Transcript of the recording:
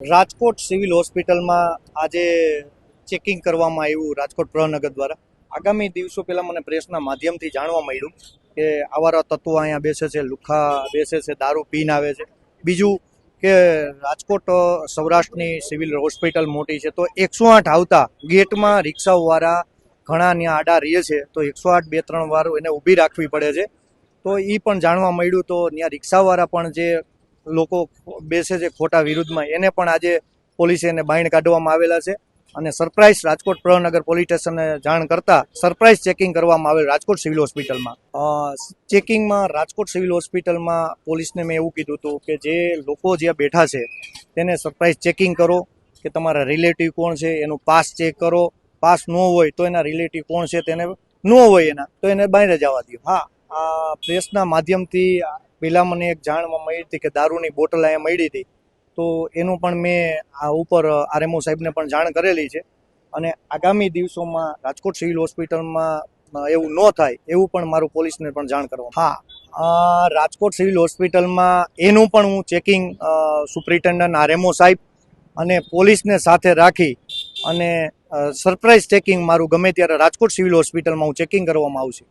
Rajkot civil હોસ્પિટલમાં આજે checking કરવામાં આવ્યું રાજકોટ પ્રહનગર દ્વારા. આગામી દિવસો પહેલા મને પ્રેસના માધ્યમથી જાણવા મળ્યું કે આવારા તત્વો અહીંયા બેસે છે, લુખ્ખા બેસે છે, દારૂ પીને આવે છે. બીજું કે રાજકોટ સૌરાષ્ટ્રની સિવિલ હોસ્પિટલ મોટી છે, તો 108 આવતા ગેટમાં રિક્ષાઓવાળા ઘણા ત્યાં આડા રહે છે, તો 108 2-3 વાર એને ઊભી રાખવી પડે છે. તો એ પણ જાણવા મળ્યું. તો ત્યાં રિક્ષાવાળા પણ જે લોકો બેસે છે ખોટા વિરુદ્ધમાં, એને પણ આજે પોલીસે એને બાઇન્ડ કાઢવામાં આવેલા છે અને સરપ્રાઇઝ રાજકોટ પ્રહનગર પોલીસ સ્ટેશને જાણ કરતા સરપ્રાઇઝ ચેકિંગ કરવામાં આવેલ રાજકોટ સિવિલ હોસ્પિટલમાં. ચેકિંગમાં રાજકોટ સિવિલ હોસ્પિટલમાં પોલીસને મેં એવું કીધું હતું કે જે લોકો જ્યાં બેઠા છે તેને સરપ્રાઇઝ ચેકિંગ કરો, કે તમારા રિલેટિવ કોણ છે એનું પાસ ચેક કરો. પાસ ન હોય તો એના રિલેટિવ કોણ છે તેને ન હોય એના તો એને બહાર જવા દો. હા, આ પ્રેસના માધ્યમથી પહેલાં મને એક જાણવા મળી હતી કે દારૂની બોટલ અહીંયા મળી હતી, તો એનું પણ મેં આ ઉપર આરએમઓ સાહેબને પણ જાણ કરેલી છે અને આગામી દિવસોમાં રાજકોટ સિવિલ હોસ્પિટલમાં એવું ન થાય એવું પણ મારું પોલીસને પણ જાણ કરવા. હા, રાજકોટ સિવિલ હોસ્પિટલમાં એનું પણ હું ચેકિંગ સુપ્રિન્ટેન્ડન્ટ આરએમઓ સાહેબ અને પોલીસને સાથે રાખી અને સરપ્રાઇઝ ચેકિંગ મારું ગમે ત્યારે રાજકોટ સિવિલ હોસ્પિટલમાં હું ચેકિંગ કરવામાં આવશે.